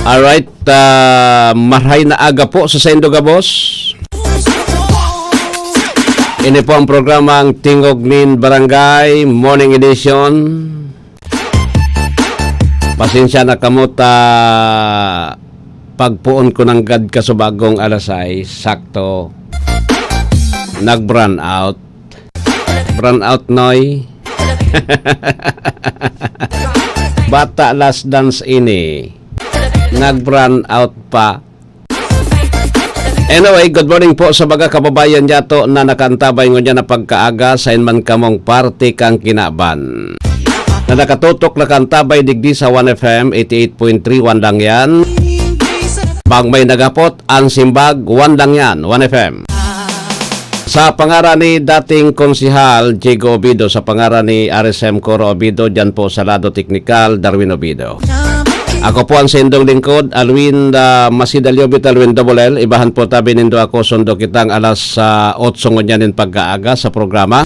Alright, marhay na aga po sa Sendo Gabos. Ini po ang programang Tingog nin Barangay Morning Edition. Pasensya na kamuta pagpuon ko ng gad kasubagong alasay, sakto nag-brun out. Brun out noy. Bata last dance ini. Nag-brun out pa. Anyway, good morning po sa mga kababayan yato na nakantabay ngunya na pagkaaga sa inman kamong party kang kinaban. Na nakatutok na kantabay digdi sa 1FM 88.3 wandang yan. Pag may nagapot, ang simbag wandang yan 1FM. Sa pangaran ni dating konsihal Jigo Obido, sa pangaran ni RSM Coro Obido, dyan po sa Lado Teknikal, Darwin Obido. Ako po ang sendong lingkod, Alwin Masidaliobit, Alwin Double L. Ibahan po tabi nindo ako, sundo kitang alas 8 ngunyanin pagkaaga sa programa.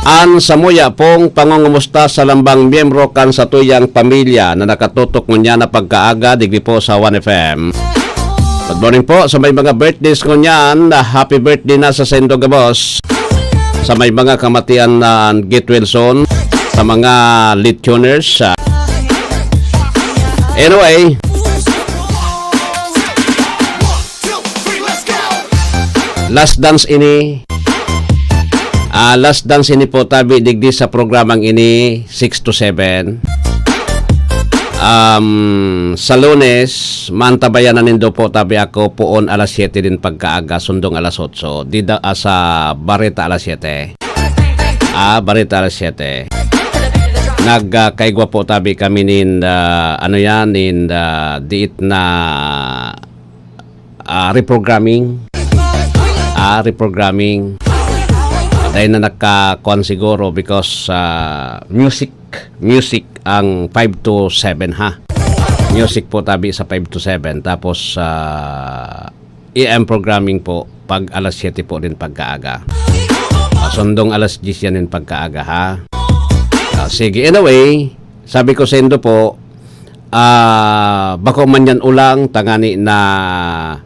An samuya pong pangungumusta sa lambang miyembro kan sa tuyang pamilya na nakatutok ngunya na pagkaaga, digdi po sa 1FM. Good morning po sa may mga birthdays ngunyan, happy birthday na sa Sendo Gabos. Sa may mga kamatian na Git Wilson, sa mga lead tuners. Anyway, last dance ini po tabi digdi sa programang ini 6 to 7. Sa Lunes mantabayan na nindo po tabi ako poon alas 7 din pagkaaga, sundong alas 8 dida sa Barita alas 7. Barita alas 7. Nagkaigwa po tabi kami nin diit na reprogramming. Reprogramming. Dahil na nagkakuan siguro because music ang 5 to 7 ha. Music po tabi sa 5 to 7. Tapos AM programming po pag alas 7 po din pagkaaga. Sundong alas 10 yan din pagkaaga ha. Sige, anyway, sabi ko sa Indo po, bako man yan ulang, tangani na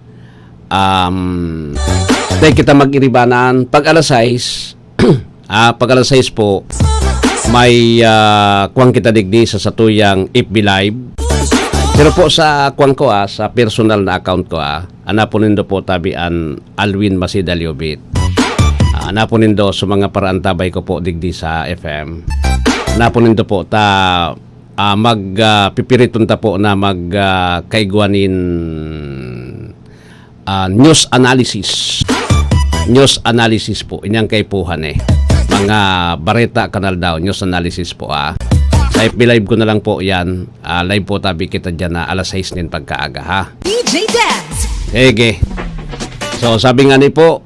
tayo kita mag-iribanan. Pag alas 6, pag alas 6 po, may kuwang kita digdi sa satuyang FB Live. Pero po sa kuwang ko, sa personal na account ko, anapon nindo po tabian Alwin Masidaliobit. Anapon nindo sa mga paraantabay ko po digdi sa FM. Napunin to po ta magpipiriton ta po na magkaigwanin news analysis. News analysis po inyang kaipuhan mga Barita Kanal daw news analysis po Sa FB live ko na lang po yan. Live po tabi kita dyan na alas 6 din pagkaaga ha. DJ Dance. Sige. So sabi nga ni po,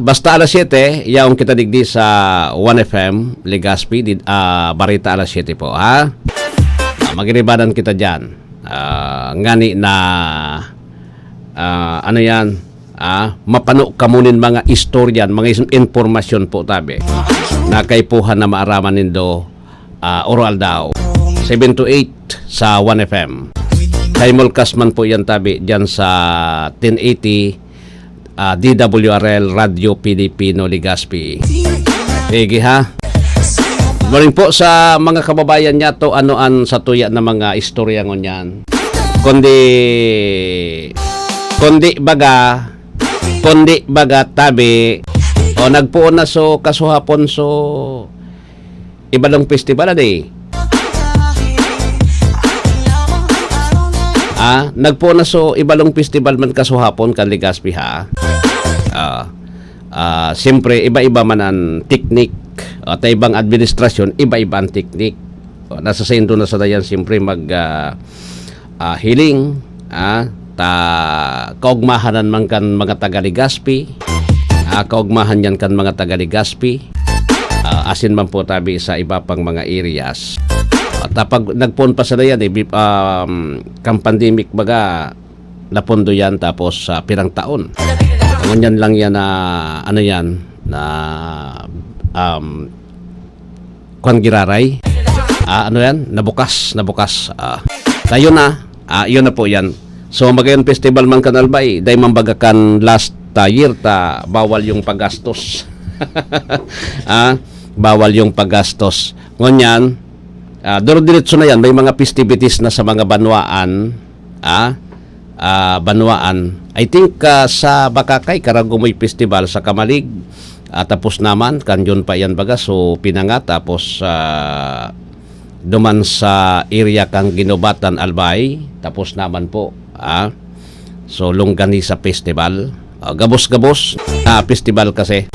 basta alas 7, yaong kita digdi sa 1FM, Legazpi, Barita alas 7 po, ha? Magiribadan kita dyan. Ngani na, mapano kamunin mga istoryan, mga informasyon po tabi. Na kaipuhan na maaraman nindo, oral daw. 7 to 8 sa 1FM. Kay Mulkas man po yan tabi, dyan sa 1080, DWRL Radio Pilipino Legazpi. Sige ha. Morning po sa mga kababayan niya to anoan sa tuya na mga istorya ngunyan. Kundi baga tabi o nagpuon na so kasuhapon so ibalong festival nagpo na so ibalong festival man kasuhapon kan Legazpi ha. Siyempre iba-iba man ang teknik at ibang administrasyon, iba-iba ang teknik. Nasa sendo na sa dayan siyempre mag hiling kaugmahanan man kan mga taga Legazpi. Kaugmahan yan kan mga taga Legazpi. Asin man po tabi sa iba pang mga areas. At pag nagpon pa sa dayan kang pandemic baga napondo yan tapos pirang taon. Ngunyan lang yan na kwan giraray ano yan? Nabukas. Yun na po yan. So magayon festival man kan Albay, day mambagakan last year bawal yung paggastos. Bawal yung paggastos. Ngunyan, duro-diretso na yan, may mga festivities na sa mga banwaan. Banwaan. I think sa Bakakay, Karagumoy Festival sa Kamalig, tapos naman, kanyon pa yan baga, so pinanga, tapos duman sa area kang Ginobatan, Albay, tapos naman po, so Longganisa Festival, gabos-gabos, festival kasi.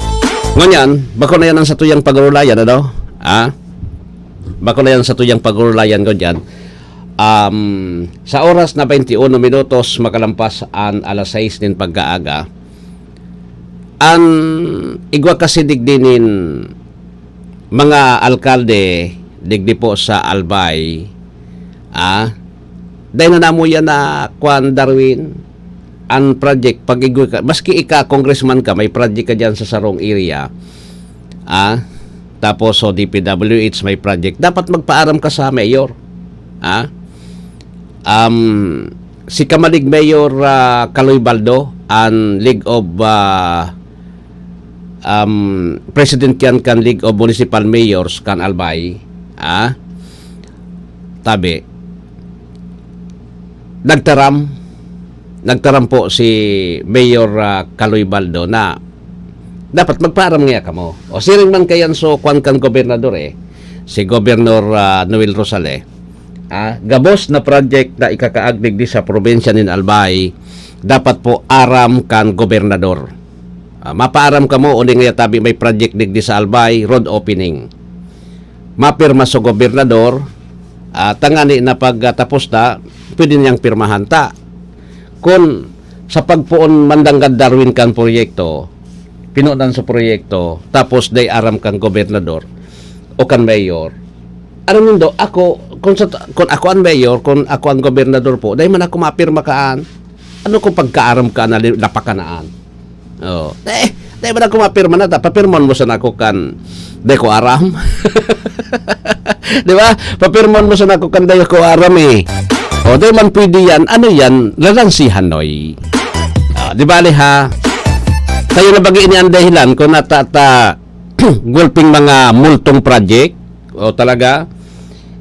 Ngunyan, bako na yan ang satuyang pagurulayan, ano? Bako na yan sa tuyang pagurulayan ko dyan. Sa oras na 21 minutos makalampas an alas 6 din pagkaaga, ang igwa kasi digdinin mga alkalde digdi po sa Albay, dahil na namo yan na Juan Darwin, ang project, pag igwa ka, maski congressman ka, may project ka dyan sa sarong area, tapos so DPWH may project, dapat magpaaram ka sa mayor. Si Kamalig Mayor Kaloy Baldo, ang League of President yan kan League of Municipal Mayors kan Albay, tabi nagtaram po si Mayor Kaloy Baldo na dapat magparam nga ka mo. O siring man kayan so kwan kan gobernador si Gobernador Noel Rosale, gabos na project na ikakaagdig di sa probinsya nin Albay, dapat po aram kan gobernador. Mapaaram ka mo, uling nga tabi may project digdi sa Albay, road opening. Mapirma sa gobernador, tangani na pagtapos na, pwede niyang pirmahan ta. Kung sa pagpuon mandanggad Darwin kan proyekto, pinunan sa proyekto, tapos day aram kan gobernador o kan mayor, ano nindo, kung ako ang mayor, kung ako ang gobernador po, day man ako mapirma kaan, ano kung pagkaaram ka na napakanaan? Day man ako mapirma na, papirman mo sa nako kan, day ko aram. Di ba? Papirman mo sa nako kan, day ko aram day man pwede yan, ano yan, lalansihan noy. Di ba ha? Tayo na bagiin yan dahilan kung gulping mga multong project, talaga,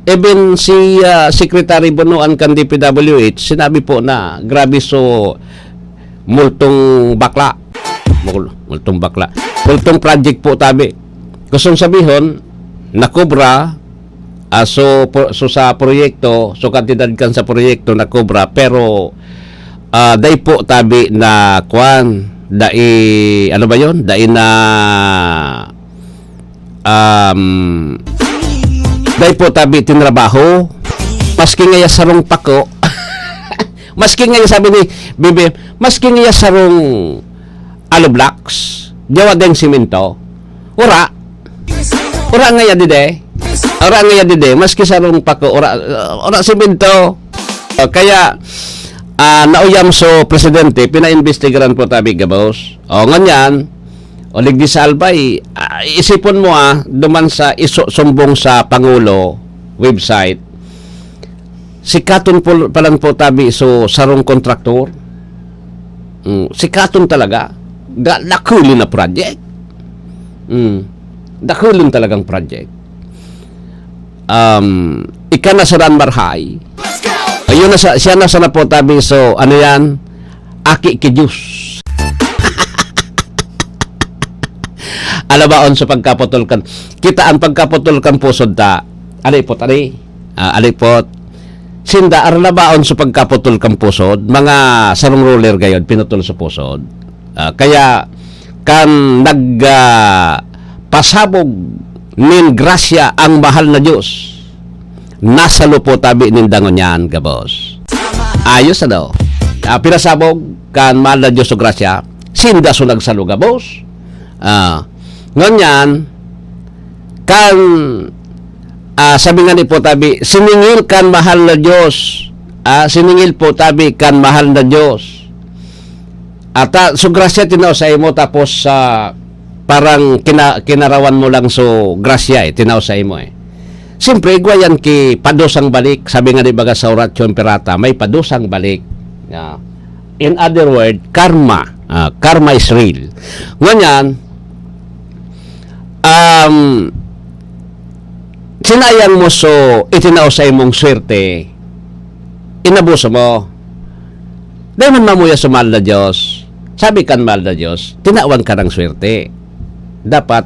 even si Secretary Bonoan kan DPWH, sinabi po na grabe so multong bakla. Multong project po tabi. Gustong sabihon, nakobra, so sa proyekto, so kantidad kan sa proyekto nakobra, pero day po tabi na kwan, ano ba yon? Dai na day po tabi tinrabaho, maski nga sarong pako. Maski nga sabi ni Bibi, maski nga sarong alublaks, jawa deng simento, ura nga ya dide, maski sarong pako, ora simento. Kaya nauyam so presidente, pinaimbestigaran po tabi gabos. Nganyan, ligdi sa Albay, isipon mo duman sa sumbong sa Pangulo website, sikaton po palang po tabi so sarong kontraktor. Sikaton talaga. Dakulin na project. Dakulin talagang project. Ikanasaran marhay. Ayun na siya na sana po tabi so ano yan? Aki kijus. Alabaon sa pagkaputulkan. Kita ang pagkaputulkan pusod ta. Alipot. Sinda aralabaon sa pagkaputulkan pusod. Mga sarong roller gayon pinutol sa pusod. Kaya kan pasabog nin grasya ang mahal na Diyos. Nasa lupo tabi nin dangon yan, gabos. Ayos ano? Pinasabog kan mahal na Diyos o grasya, sinda so nagsalo, gabos. Nganyan, kan sabi nga ni po tabi, siningil kan mahal na Diyos. Siningil po tabi kan mahal na Diyos. At so grasya tinausay mo, tapos parang kinarawan mo lang so grasya tinausay mo Siyempre, igwayan ki padusang balik. Sabi nga di baga sa Oratio Imperata, may padusang balik. In other word, karma. Karma is real. Nganyan, sinayang mo so itinaw sa imong swerte, inabuso mo. Dahil man mamuya sa mahal na Diyos, sabi kan mahal na Diyos, tinawan ka ng swerte. Dapat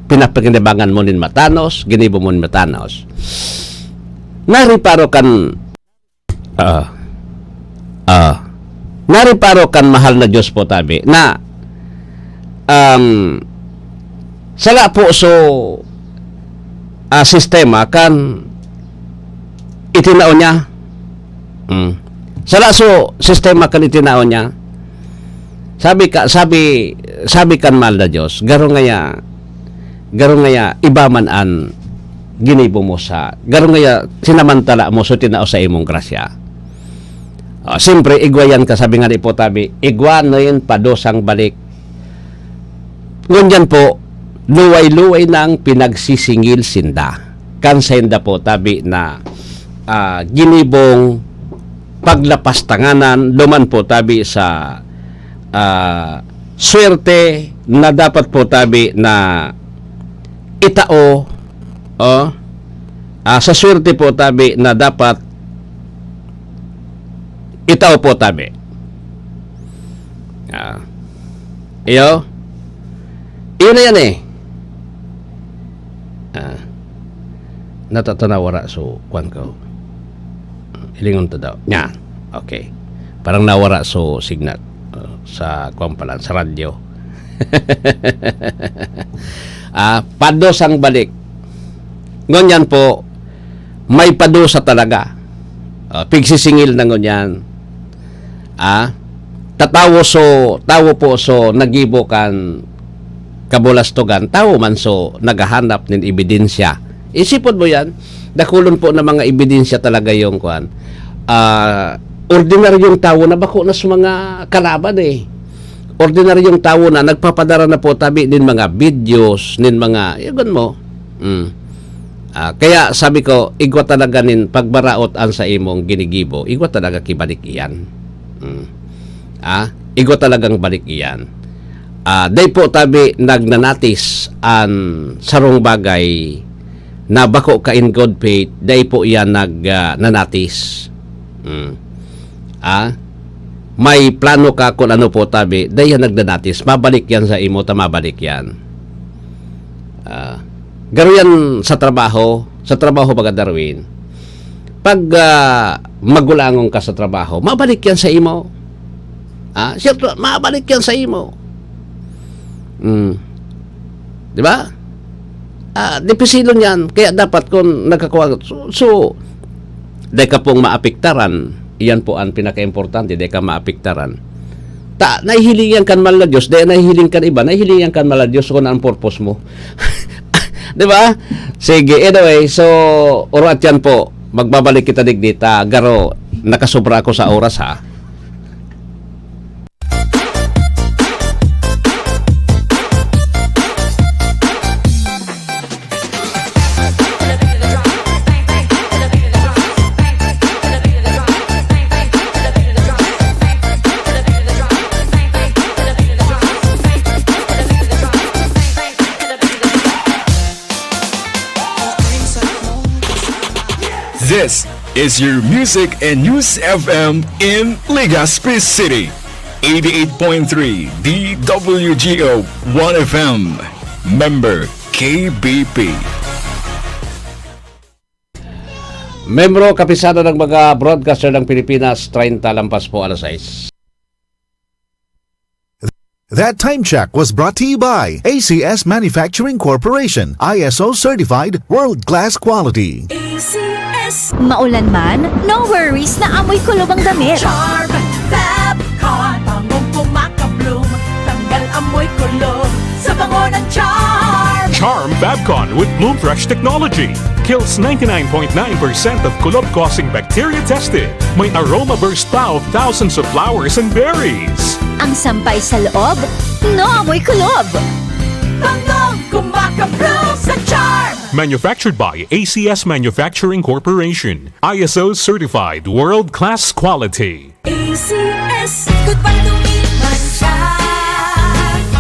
pinapakinabangan mo nin matanos, ginibo mo nin matanos. Nariparo kan nariparo kan mahal na Diyos po tabi na sala po so sistema kan itinao niya. Sala so sistema kan itinao niya. Sabi kan mahal na Diyos, garo ngaya ibaman an ginibo mo sa garo ngaya sinamantala mo so tinao sa imong grasya. Siyempre igwayan ka, sabi nga ni po tabi, igwan na yun padosang balik. Ngunyan po, luway-luway ng pinagsisingil sinda. Kansenda po tabi na ginibong paglapastanganan, luman po tabi sa swerte na dapat po tabi na itao, sa swerte po tabi na dapat itao po tabi. Iyo na yan eh. Natatanawara so kwan ko. Hilingon to daw. Nya. Okay. Parang nawara so signal sa kwan pala, sa radyo. Padosang balik. Ngunyan po, may padosa talaga. Pigsisingil na ngunyan. Tawo po so nagibo kan kabulastogan, tawo man so naghahanap nin ebidensya. Isipon mo yan, dakulon po na mga ebidensya talaga yung kwan. Ordinaryong tao na bako na sa mga kalaban eh. Ordinaryong tao na nagpapadara na po tabi din mga videos, nin mga, yun mo. Kaya sabi ko, igwa talaga nin pagbaraot an sa imong ginigibo, igwa talaga kibalik iyan. Igwa talagang balik iyan. Day po tabi nagnanatis an sarong bagay na bako ka in good faith, day po iyan nagnanatis. May plano ka kung ano po tabi, day yan nagnanatis, mabalik yan sa imo, mabalik yan. Garo yan sa trabaho baga Darwin. Pag magulangon ka sa trabaho, mabalik yan sa imo. Siyempre, mabalik yan sa imo. Di ba? Dipisilon yan. Kaya dapat kung nagkakuha, so dahil ka pong maapiktaran, iyan po ang pinaka-importante, dahil ka maapiktaran. Nahihilingan kan mal na Diyos, dahil nahihiling kan iba, nahihilingan kan mal na Diyos kung ang purpose mo. Di ba? Sige, anyway, so, orat yan po, magbabalik kita digdita, garo, nakasobra ako sa oras ha. This is your Music and News FM in Legazpi City. 88.3 DWGO 1FM. Member KBP. Membro kapisado ng mga broadcaster ng Pilipinas, 30 lampas po alas 6. That time check was brought to you by ACS Manufacturing Corporation, ISO certified world-class quality. ACS. Maulan man, no worries na amoy kulob ang damit. Charm Fabcon, bangong pumakabloom, tanggal amoy kulob sa bango ng Charm. Charm Fabcon with Bloom Fresh technology kills 99.9% of kulob-causing bacteria tested. May aroma burst pa of thousands of flowers and berries. Ang sampay sa loob, no amoy kulob. Bangong kumakabloom sa Charm. Manufactured by ACS Manufacturing Corporation. ISO certified world-class quality. ACS, goodbye to me, mancha.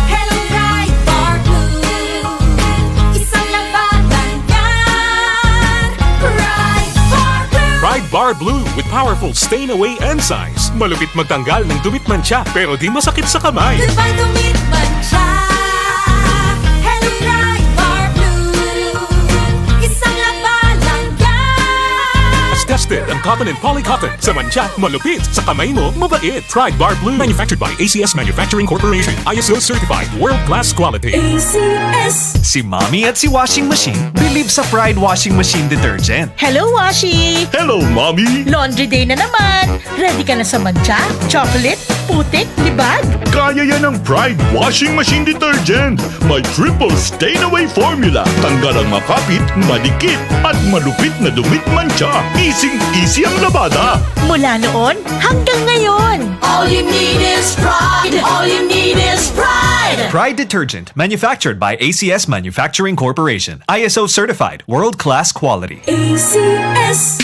Hello, bright bar blue. Isang labanan yan. Bright bar blue. Pride Bar Blue with powerful stain-away enzymes. Malupit magtanggal ng dumit mancha pero di masakit sa kamay. Goodbye to me, mancha. Hello, bright bar blue. Isang labanan yan. As tested ang cotton and polycotton. Sa mancha, malupit. Sa kamay mo, mabait. Pride Bar Blue. Manufactured by ACS Manufacturing Corporation. ISO certified world-class quality. ACS. Si Mommy at si Washing Machine believe sa Pride Washing Machine Detergent. Hello, Washi! Hello, Mommy! Laundry day na naman! Ready ka na sa mancha, chocolate, putik, libag? Kaya yan ang Pride Washing Machine Detergent. May triple stain-away formula. Tanggal ang makapit, madikit, at malupit na dumit mancha. Easy ang labada. Mula noon hanggang ngayon! All you need is pride. All you need is pride. Pride Detergent, manufactured by ACS Manufacturing Corporation. ISO certified, world-class quality. ACS.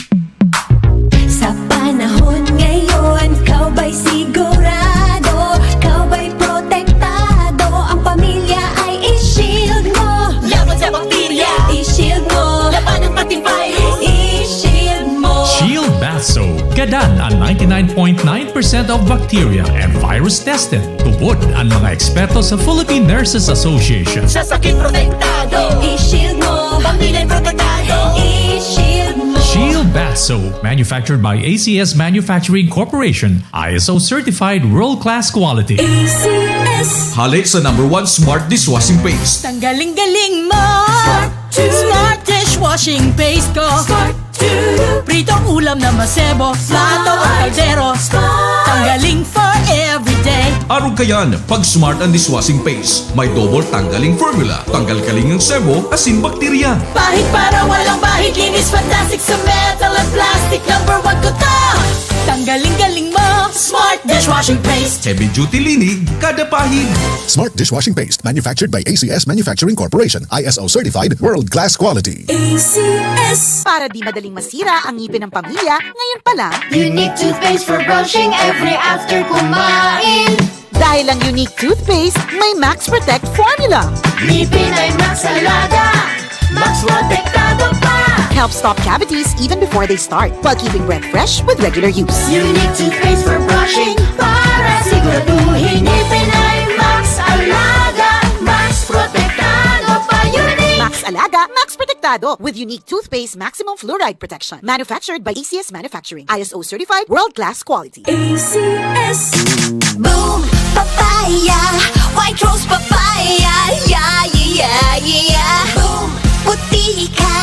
Sa panahon ngayon, kau ba'y sigurado? Kau ba'y protektado? Ang pamilya ay i-shield mo. Laban sa bakterya, i-shield mo. Laban ng pati virus, i-shield mo. Shield Bath Soap. Gadan ang 99.9% of bacteria and virus tested. Tubod ang mga eksperto sa Philippine Nurses Association. Sa sakit protektado, i-shield mo. Pamilya'y protektado, i-shield mo. Shield Bath Soap, manufactured by ACS Manufacturing Corporation. ISO certified world-class quality. ACS. Hali sa #1 Smart Dishwashing Paste. Tanggaling-galing mo! to- Smart dishwashing paste ko! Start to Pritong ulam na masebo, plato o kaldero. Tanggaling for everyday. Arog kayan, pag Smart and Dishwashing Paste, may double tanggaling formula. Tanggal kaling ng sebo, asin bakterya. Pahit para walang bahid, linis fantastic sa metal at plastic. #1 ko to. Tanggaling-galing mo, Smart Dishwashing Paste. Heavy duty linig, kada pahig. Smart Dishwashing Paste, manufactured by ACS Manufacturing Corporation. ISO certified, world-class quality. ACS. Para di madaling masira ang ngipin ng pamilya, ngayon pa lang, Unique toothpaste for brushing every after kumain. dahil ang unique toothpaste, may Max Protect formula. Ngipin ay Max Alaga, Max Protektado pa. Helps stop cavities even before they start, while keeping breath fresh with regular use. Unique toothpaste for brushing para siguraduhin ngipin ay Max Alaga, Max Protektado pa. Unique. Max Alaga, Max Protectado with unique toothpaste maximum fluoride protection. Manufactured by ACS Manufacturing. ISO certified world-class quality. ACS. Boom, papaya, white rose papaya, yeah, yeah, yeah. Boom, puti ka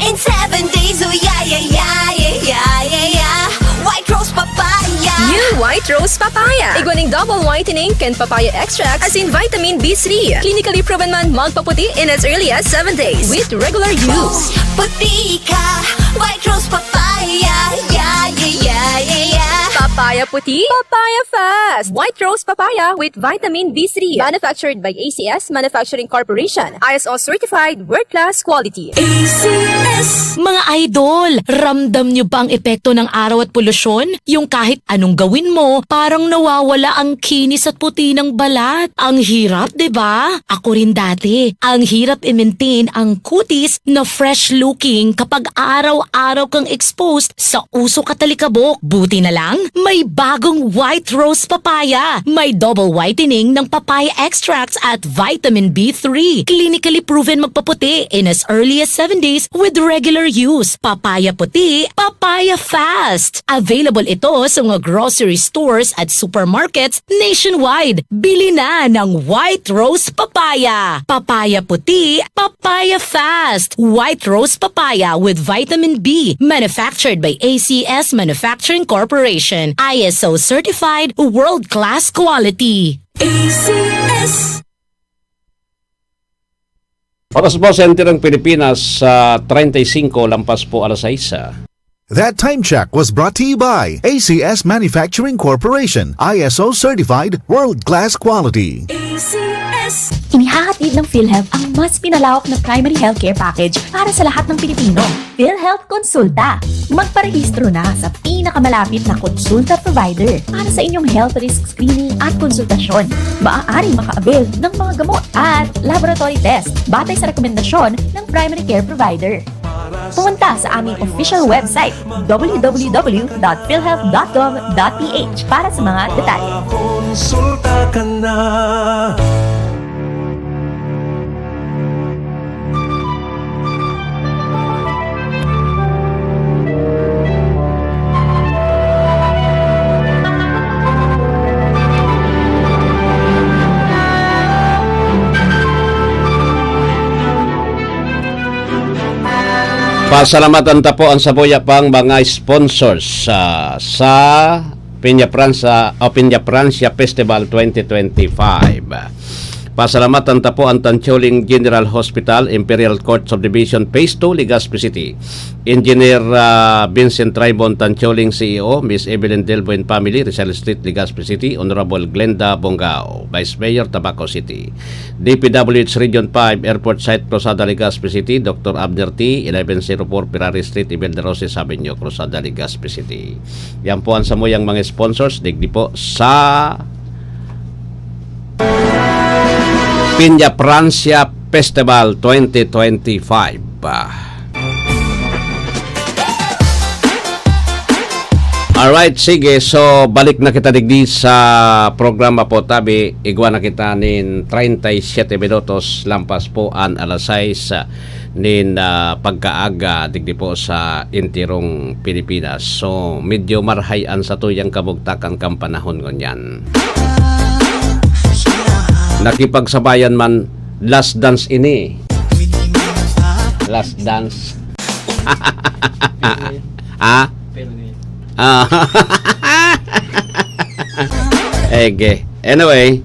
in 7 days, oh yeah, yeah, yeah, yeah, yeah, yeah. White rose papaya. New White Rose Papaya. Iguaning double whitening and papaya extract as in vitamin B3. Clinically proven man magpaputi in as early as 7 days with regular use. Puti ka, white rose papaya, yeah, yeah, yeah, yeah, yeah. Papaya puti, papaya fast. White Rose Papaya with vitamin B3. Manufactured by ACS Manufacturing Corporation. ISO certified world-class quality. ACS. Mga idol, ramdam nyo ba ang epekto ng araw at polusyon? Yung kahit anong gawin mo, parang nawawala ang kinis at puti ng balat. Ang hirap, 'di ba? Ako rin dati. Ang hirap i-maintain ang kutis na fresh looking kapag araw-araw kang exposed sa usok at talikabok. Buti na lang, may bagong White Rose Papaya. May double whitening ng papaya extracts at vitamin B3. Clinically proven magpaputi in as early as 7 days with regular use. Papaya puti, papaya fast. Available ito sa mga grocery stores at supermarkets nationwide. Bili na ng White Rose Papaya. Papaya puti, papaya fast. White Rose Papaya with vitamin B. Manufactured by ACS Manufacturing Corporation. ISO certified world-class quality. ACS. Oras po sa Enterang Pilipinas sa 35 lampas po alas 6. That time check was brought to you by ACS Manufacturing Corporation. ISO certified, world-class quality. ACS. Inihahatid ng PhilHealth ang mas pinalawak na primary healthcare package para sa lahat ng Pilipino. PhilHealth Konsulta. Magparehistro na sa pinakamalapit na konsulta provider para sa inyong health risk screening at konsultasyon. Maaaring maka-avail ng mga gamot at laboratory test batay sa rekomendasyon ng primary care provider. Pumunta sa aming official website www.philhealth.gov.ph para sa mga detalye. Konsulta ka na. Pasalamatan ta po ang sabuya pang mga sponsors sa Piña Francia Festival 2025. Pasalamatan ta po ang Tancholing General Hospital, Imperial Court Subdivision Phase 2, Legazpi City. Engineer Vincent Traibon Tancholing CEO, Miss Evelyn Delbo and Family, Rizal Street, Legazpi City. Honorable Glenda Bongao, Vice Mayor, Tabaco City. DPWH Region 5, Airport Site, Cruzada, Legazpi City. Dr. Abner T, 1104 Ferrari Street, Imelda Roses Avenue, Cruzada, Legazpi City. Yan po ang samuyang mga sponsors. Digdi po sa Piña Francia Festival 2025. Alright, sige. So, balik na kita digdi sa programa po, tabi. Igwa na kita nin 37 minutos lampas po an alas 6 nin pagkaaga digdi po sa intirong Pilipinas. So, medyo marhayan sa tuyang kabugtakan kang panahon ngunyan. Nakipagsabayan man last dance ini. Last dance. Ege. Anyway,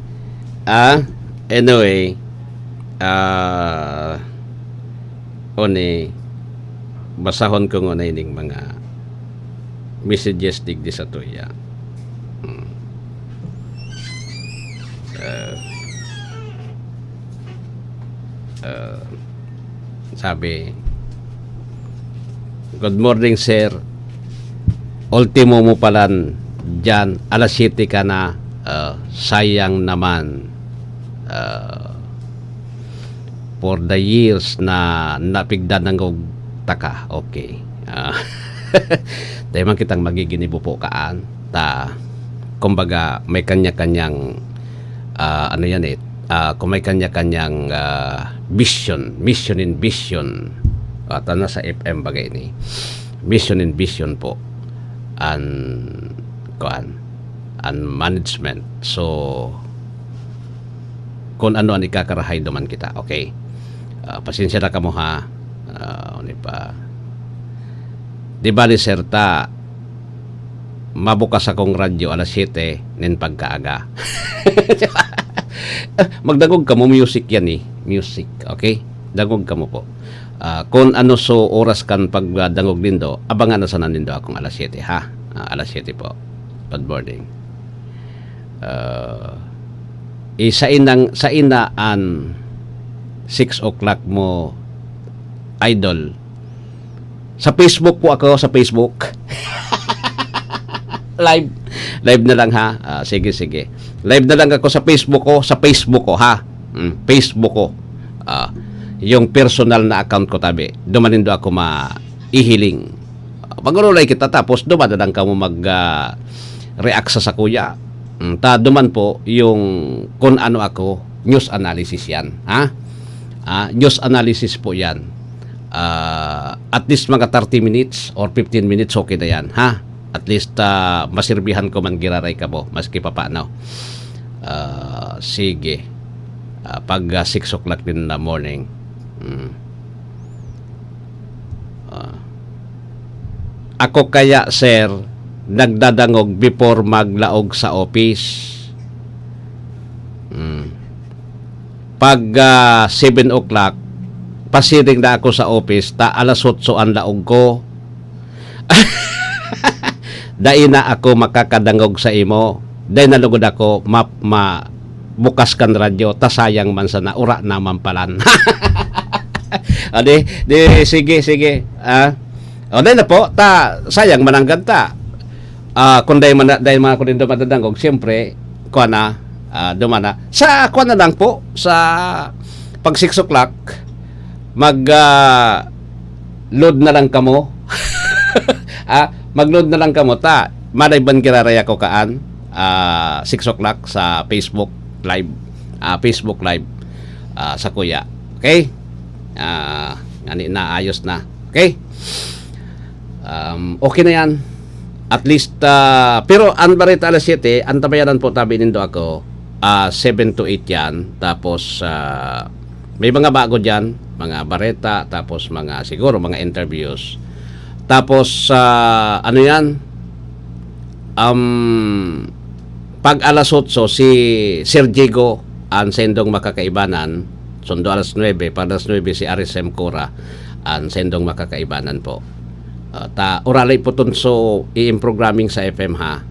basahon ko ngunay ning mga messages digdi sa tuya. Sabi, good morning sir, ultimo mo palan dyan, alas 7 ka na, sayang naman for the years na napigdan ng taka. Okay, tayo man kitang magiginibo po kaan ta, kumbaga may kanya-kanyang ano yan kung may kanya-kanyang mission and vision at sa FM bagay ni mission and vision po and management. So kung ano ang ikakarahay duman kita, okay, pasensya na kamo ha. Di ba ni Serta mabukas akong radyo alas 7 nin pagkaaga. Magdagog ka mo music yan music, okay? Dagog ka mo po. Kung ano so oras kan pagdangog nindo, abangan na sa nanindo akong alas 7 ha. Alas 7 po. Good morning. Sa inaan 6 o'clock mo idol. Sa Facebook po ako, sa Facebook. Live na lang ha. Sige. Live na lang ako sa Facebook ko ha. Facebook ko. Yung personal na account ko tabi. Dumanindo ako maihiling. Pag-urulay kita tapos dumadadang ka mo mag-react sa kuya. Ta duman po yung kung ano ako, news analysis yan. Ha? News analysis po yan. At least mga 30 minutes or 15 minutes okay na yan. Ha? At least masirbihan ko man giraray ka mo maski pa paano. Sige. Pag 6 o'clock din na morning. Ako kaya sir nagdadangog before maglaog sa office. Pag 7 o'clock pasiring na ako sa office ta alas 8 ang laog ko. Dai na ako makakadangog sa imo. Dai nalugod ako bukas kan radyo, tasayang man sana, ura naman palan. Sige. O, dahil na po, sayang mananggan ta. Kung dahil man ako din dumadadangog, siyempre, kuha na, dumana. Sa kuha na lang po, sa pag 6 o'clock, load na lang kamo. Mag-load na lang kamo, malayban kiraraya ko kaan, 6 o'clock sa Facebook Live, sa kuya. Okay? Naayos na. Okay? Okay na yan. At least, pero ang barita alas 7, ang tabayanan po tabi nindo ako, 7 to 8 yan. Tapos, may mga bago dyan, mga bareta, tapos siguro mga interviews. Tapos, ano yan? Pag alas 8, si Sir Diego, ang sendong makakaibanan, sundo alas 9, pag alas 9 si Aris M. Cora, ang sendong makakaibanan po. Uralay po tunso i-programming sa FM ha.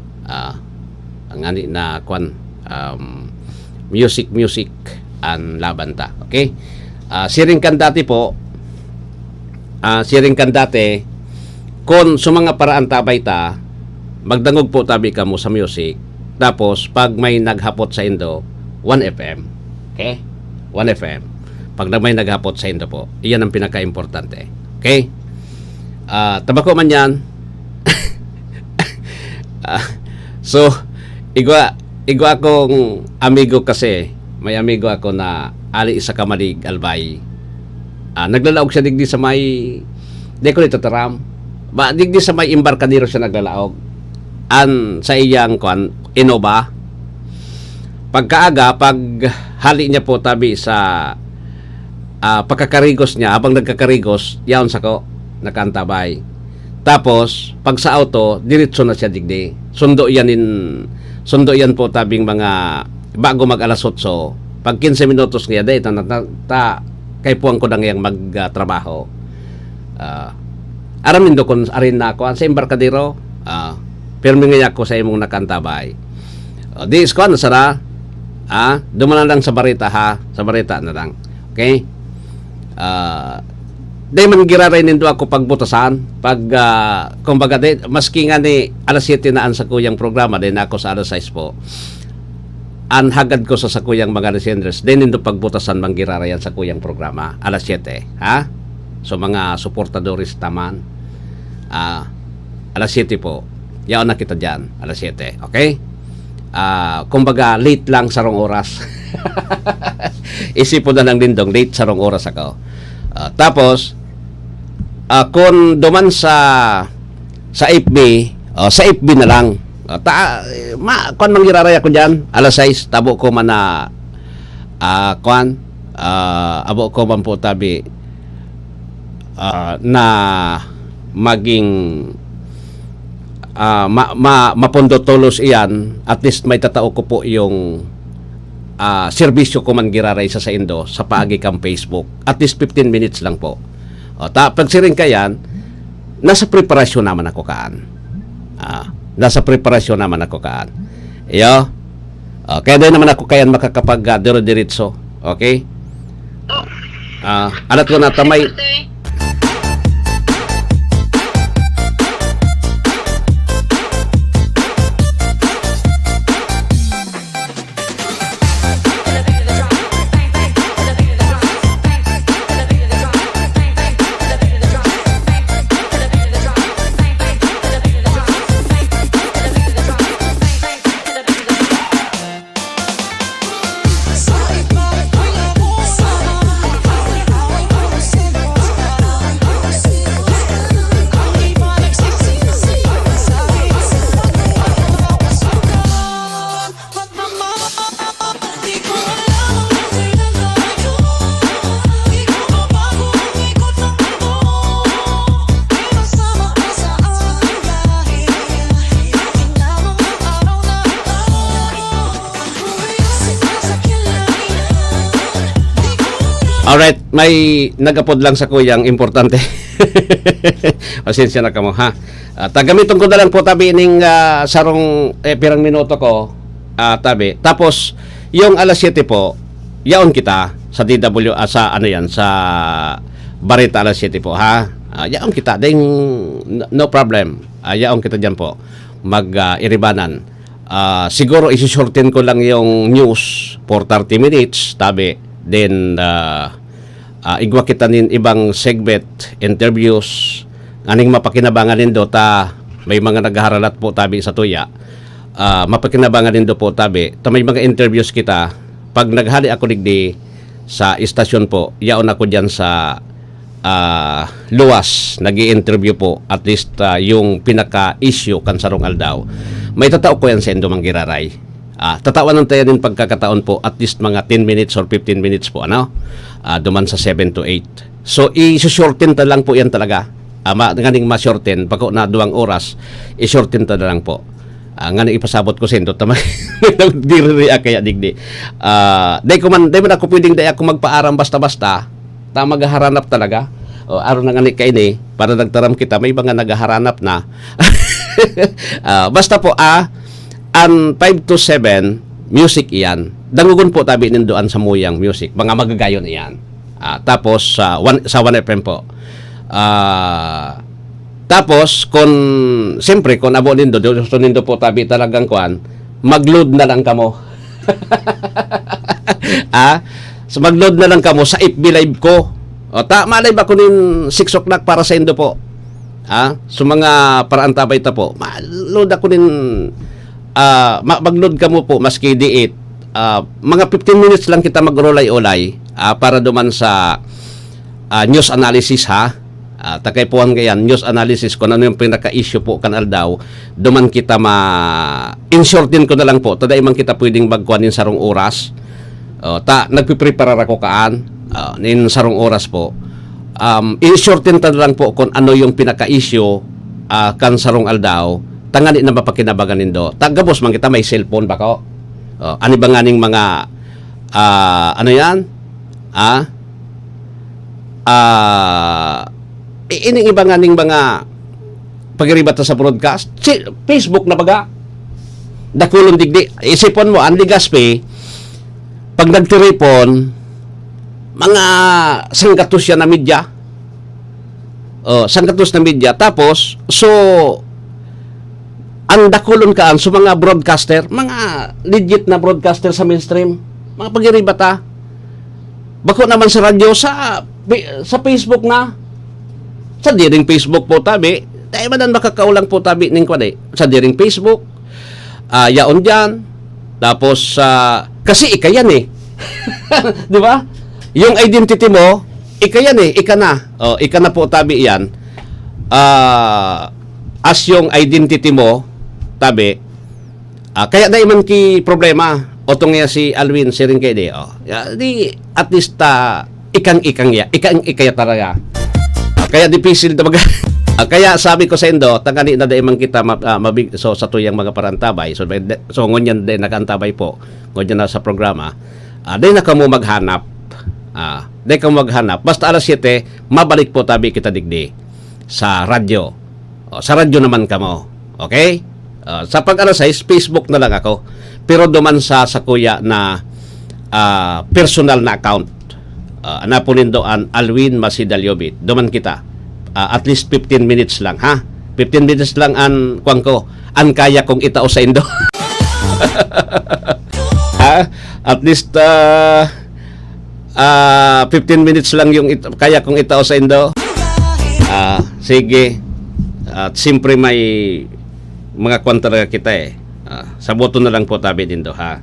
Ang ani na music ang laban ta. Okay? Siring kandati po. Siring kandati kung sumanga paraan tabay ta, magdangog po tabi kamo sa music. Tapos pag may naghapot sa Indo, 1FM. Okay? 1FM. Pag may naghapot sa Indo po, iyan ang pinaka-importante. Okay? Tabako man yan. So, igwa akong amigo kasi, may amigo ako na ali isa kamalig albay. Naglalaog siya digdi sa may, di ko nito taram, digdi sa may Embarcadero siya naglalaog. Sa iyang Innova. Pagkaaga, pag hali niya po tabi sa pagkakarigos niya, habang nagkakarigos, yaon sa ko, nakantabay. Tapos, pag sa auto, diretso na siya digdi. Sundo yan po tabing mga bago mag alas 8. Pag 15 minutos niya, kay puwang ko na ngayang magtrabaho. Aramin do kung arin na ako, sa Embarcadero, pero ngayon ako sa imong nakantabay. Di isko, ano sana? Dumanan lang sa barita ha. Sa barita na lang. Okay? Dahil man giraray nindo ako pagbutasan. Kumbaga, maski nga ni alas 7 na sa kuyang programa, dahil na ako sa alas 6 po. Hagad ko sa kuyang mga listeners, dahil nindo pagbutasan manggirarayan sa kuyang programa, alas 7. Ha? So, mga supportadores taman. Alas 7 po. Yaon na kita dyan, alas 7. Okay? Kumbaga, late lang sa rong oras. Isipon na lang din dong, late sa rong oras ako. Tapos, kung duman sa FB, sa FB na lang, kung mangyararay ako dyan, alas 6, tabo ko man na, abo ko man po tabi, na maging, mapondo tolos iyan, at least may tatao ko po yung serbisyo ko man giraray sa Indo sa paagi kang Facebook, at least 15 minutes lang po. Pag siring kayan, nasa preparasyon naman ako kaan. Nasa preparasyon naman ako kaan. Iyo. Kaya din naman ako kayan makakapag diro-diritso. Okay? Alat ko na tamay. Alright, may nagapod lang sa kuyang importante. Pasensya na kamo ha. Gamiton ko na lang po tabi ning sarong pirang minuto ko tabi. Tapos Yung alas 7 po, yaon kita sa DW, sa ano yan, sa Barita alas 7 po, ha? Yaon kita, ding no problem. Yaon kita dyan po, mag-iribanan. Siguro isushorten ko lang yung news for 30 minutes, tabi. Then, igwa kita nin ibang segment, interviews, aning mapakinabangan nindo ta, may mga naghaharalat po tabi sa tuya. Mapakinabangan nindo po tabi, ta may mga interviews kita. Pag naghali ako digdi sa istasyon po, yaon ako dyan sa luwas, nag-i-interview po, at least yung pinaka-issue kan sarong aldaw. May tatao ko yan sa Endo Manggiraray. Tatawan ng tayo din pagkakataon po, at least mga 10 minutes or 15 minutes po, ano? Duman sa 7 to 8. So, i-shorten ta lang po yan talaga. Nganing ma-shorten, pagko na 2 oras, i-shorten ta lang po. Nganing ipasabot ko sa Endo, tamay, diri-react kaya digdi. Day man ako pwedeng day ako magpaaram basta-basta, ta maghaharanap talaga. Aron na ngani kay ni, para nagtaram kita, may mga naghaharanap na. Basta po, an 5 to 7, music iyan. Dangugon po tabi nindoan sa muyang music. Mga magagayon iyan. Tapos, sa 1FM po. Tapos, siyempre, kung abo nindo, gusto nindo po tabi talagang kuan, mag-load na lang kamo. So, mag-load na lang kamo sa FB Live ko. Malay ba ko nin 6 o'clock para sa indo po. So, mga paraan tabay ta po. Mag-load ako nin, mag-load kamo po, maski di 8. Mga 15 minutes lang kita mag-rolay-olay para duman sa news analysis, ha. Takay po ang gayan, news analysis, kung ano yung pinaka-issue po kanal daw, duman kita in-shortin ko na lang po, taday man kita pwedeng magkuhanin sarong oras. Nagpiprepare ako kaan, nin sarong oras po. In-shortin ta na lang po kung ano yung pinaka-issue kan sarong aldaw, tangani na mapakinabangan nindo. Tagabos man kita, may cellphone ba ko? Ano ba nga ning mga, ano yan? Ining iba nga ning mga pagiribat sa broadcast, Facebook na baga, dakulong digdi. Isipon mo, ang Ligaspi, pag nagtiripon, mga sangkatos yan na media. Sangkatos na media. Tapos, so, ang dakulon kaan, so mga broadcaster, mga legit na broadcaster sa mainstream, mga pagiribata, bako naman sa radyo, sa Facebook na, sa diring Facebook po tabi, tayo man makakaulang po tabi ning kwan sa diring Facebook, yaon dyan, tapos, kasi ika yan di ba? Yung identity mo, ika yan ika na. Ika na po tabi yan. As yung identity mo, tabi, kaya na iman ki problema, otong nga si Alwin, si rin kayo di, at least, ikang ikaya talaga. Kaya difficile talaga. Kaya sabi ko sa Indo, tangani na daimang kita so sa tuyang mga parantabay. So ngunyan din nakantabay po. Ngunyan na sa programa. Day na kamo maghanap. Day kamo maghanap. Basta alas 7, mabalik po tabi kita digdi sa radyo. Sa radyo naman kamo. Okay? Sa pag alas 6, Facebook na lang ako. Pero duman sa kuya na personal na account. Napunin doan Alwin Masidaliobit. Duman kita. At least 15 minutes lang, ha? 15 minutes lang an kaya kong itao sa Indo. At least 15 minutes lang yung kaya kong itao sa Indo. Sige. At siyempre may mga kwan talaga kita sa boto na lang po tabi din do, ha?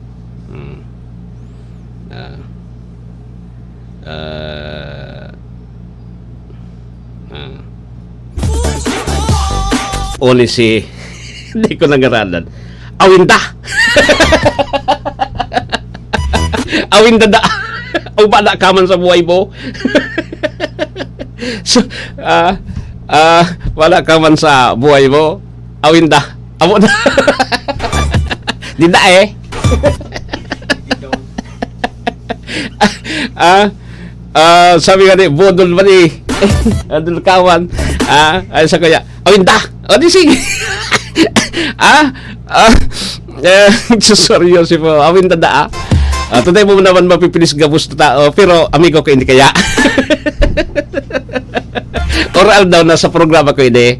Only si hindi ko nangaralan Awinda. Awinda da. O ba na kaman sa buhay mo? So, wala kaman sa buhay mo. Awinda. Amo na. Dinda sabi nga ni, bodol ba ni? Adul kawan. Ay sa kaya, awinda. O di sige. Seryoso po. Awinda da. Today mo naman mapipilis gabos na tao, pero amigo ko hindi kaya. Oral daw na sa programa ko hindi.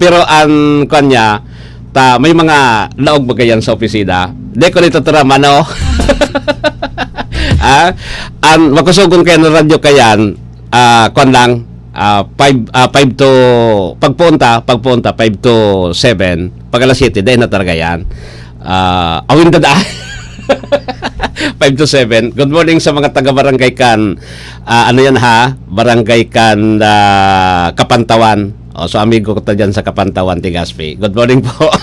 Pero ang kanya, may mga laog ba kayan sa opisina? Di ko nito mano. Ang makusugon kayo ng radyo kayan, kwan lang, 5 to pagpunta 5 to 7 pag alas 7 dahil na talaga yan awin dada 5 to 7. Good morning sa mga taga barangay kan ano yan ha, barangay kan Kapantawan. So amigo ko ta dyan sa Kapantawan, Tigaspi. Good morning po.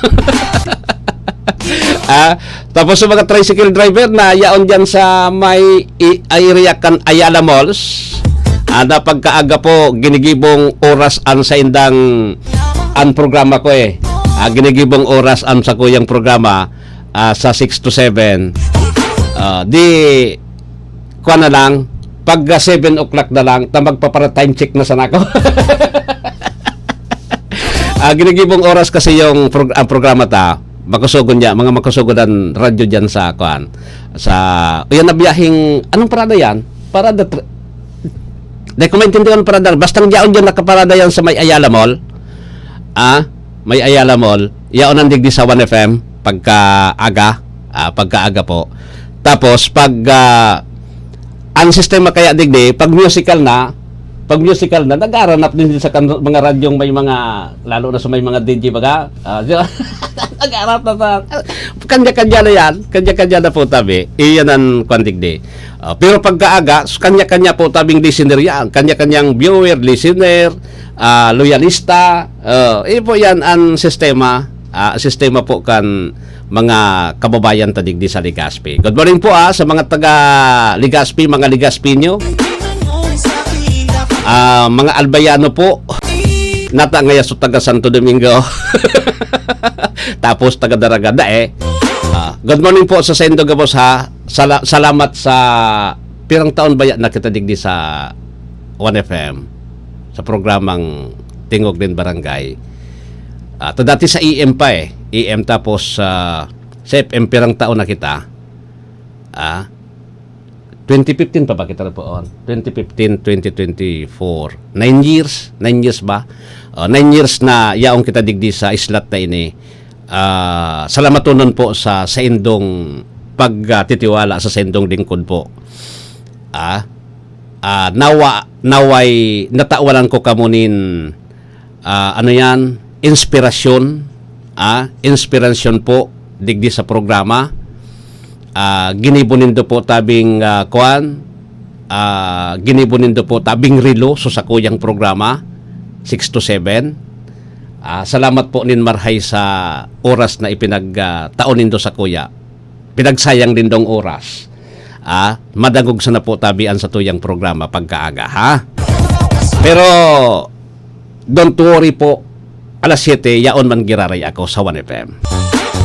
Tapos sa mga tricycle driver na yaon dyan sa may area kan Ayala Malls, na pagkaaga po ginigibong oras an sa indang an programa ko ginigibong oras an sa kuyang programa sa 6 to 7 di kuha na lang pag 7 o'clock na lang magpapara time check na sana ko. Ginigibong oras kasi yung ang programa ta makusugon niya, mga makusugonan radyo dyan sa kuan sa yan na biyahing anong parada yan? Parada dahil kung maintindihan parada, basta diyan dyan nakaparada yan sa may Ayala Mall. May Ayala Mall. Yaon ang digdi sa 1FM pagkaaga po. Tapos pag ang sistema kaya digdi, pag musical na nag-aranap din sa mga radyong may mga lalo na sa may mga DJ baga. Nag-aranap na sa kanya-kanya na yan. Kanya-kanya na po tabi. Iyan ang kwantigdi. Pero pagkaaga, kanya-kanya po tabing listener yan. Kanya-kanyang viewer, listener, loyalista. Po yan ang sistema. Sistema po kan mga kababayan tadigdi sa Legazpi. Good morning po sa mga taga Legazpi, mga Legazpinyo. Mga Albayano po. Nata ngaya sa taga Santo Domingo. Tapos taga Daragada good morning po sa Sendo Gabos ha. Salamat sa pirang taon ba na kita digdi sa 1FM sa programang Tingog din Barangay. Dati sa EM pa EM tapos sa FM pirang taon na kita. 2015 pa ba kita na po on? 2015, 2024. 9 years ba? 9 years na yaong kita digdi sa islat na ini. Salamatonon po sa indong pagtitiwala sa indong lingkod po. Naway natawalan ko kamunin ano yan? Inspirasyon. Inspirasyon po digdi sa programa. Ginibunindo po tabing ginibunindo po tabing rilo so sa kuyang programa 6 to 7. Salamat po nin marhay sa oras na ipinagtaon nindo sa kuya. Pinagsayang din dong oras. Madagog sa na po tabian sa tuyang programa pagkaaga ha. Pero don't worry po, alas 7 yaon man giraray ako sa 1FM.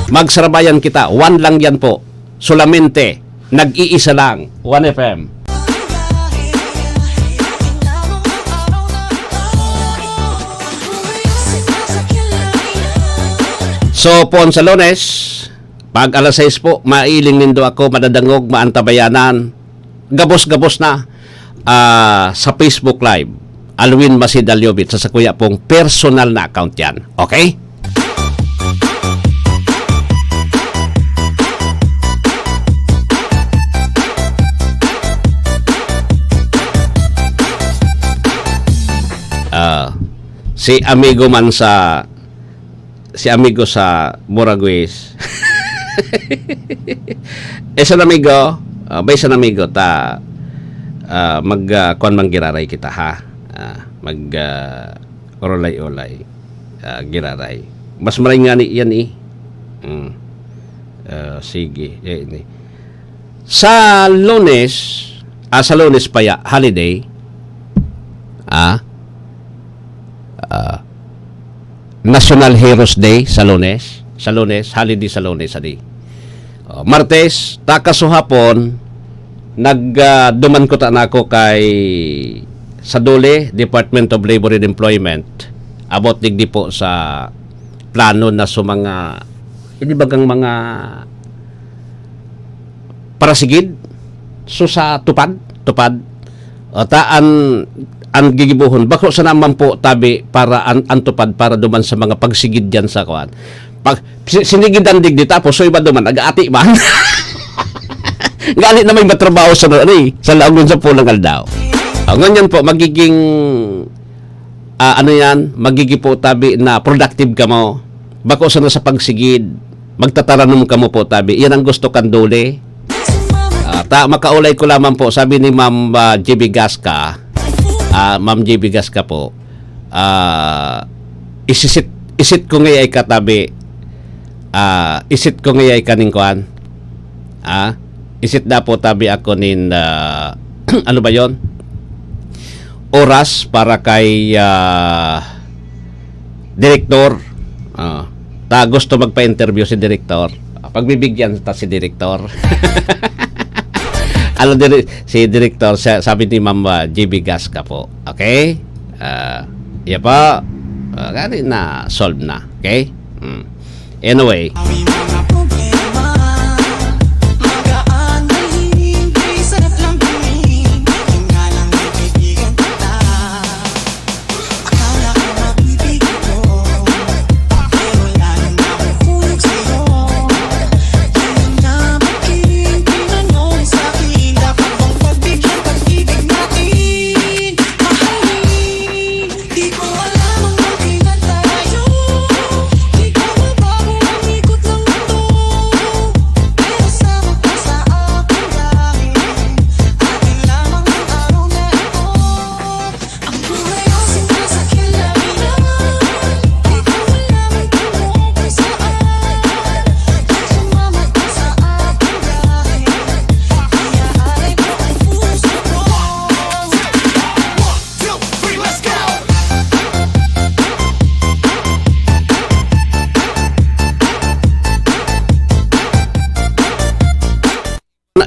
Magsarabayan kita, 1 lang yan po. Solamente, nag-iisa lang, 1FM. So, po sa Lunes, pag alas 6 po, mailing nindo ako, madadangog, maantabayanan, gabos-gabos na sa Facebook Live. Alwin Masid Alyobit, sa kuya pong personal na account yan. Okay? Si amigo sa Moraguez. Isang amigo, isang amigo ta kuan manggiraray kita ha. Orolay-olay giraray. Mas maray nga ni yan sige. Sa Lunes, sa Lunes pa ya, holiday. National Heroes Day sa Lunes. Sa Lunes, holiday sa Lunes adi. Martes, takas hapon nagduman ko ta nako kay sa DOLE, Department of Labor and Employment, about digdi po sa plano na so mga hindi bagang mga parasigid So sa tupad ang gigibuhon bako sa naman po tabi para ang tupad para duman sa mga pagsigid diyan sa kuan. Pag sinigidan digdi tapos so iba duman agaati man. Gali na may matrabaho sa sa laogon sa pulang aldaw. Nganyan po magiging magiging po tabi na productive ka mo. Bako sa pagsigid, magtataranum ka mo po tabi. Yan ang gusto kan duli. Makaulay ko lamang po, sabi ni Ma'am JB Gasca, Ma'am JB Gasca po, isit ko ngayay katabi, isit ko ngayay kaning kuan, isit na po tabi ako nin, ano ba yon? Oras para kay direktor, gusto magpa-interview si direktor, pagbibigyan ta si direktor. Si director, sabi ni Ma'am JB Gasca po. Okay? Yan po. Gani na, solve na. Okay? Anyway.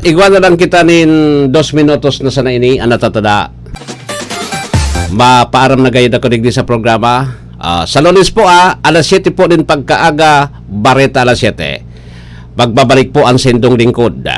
Igwan na lang kita nin 2 minutos na sana ini anatatada. Mapaaram na gayud ako digdi sa programa. Sa Lunes po alas 7 po din pagkaaga, Bareta alas 7. Magbabalik po ang sendong lingkod.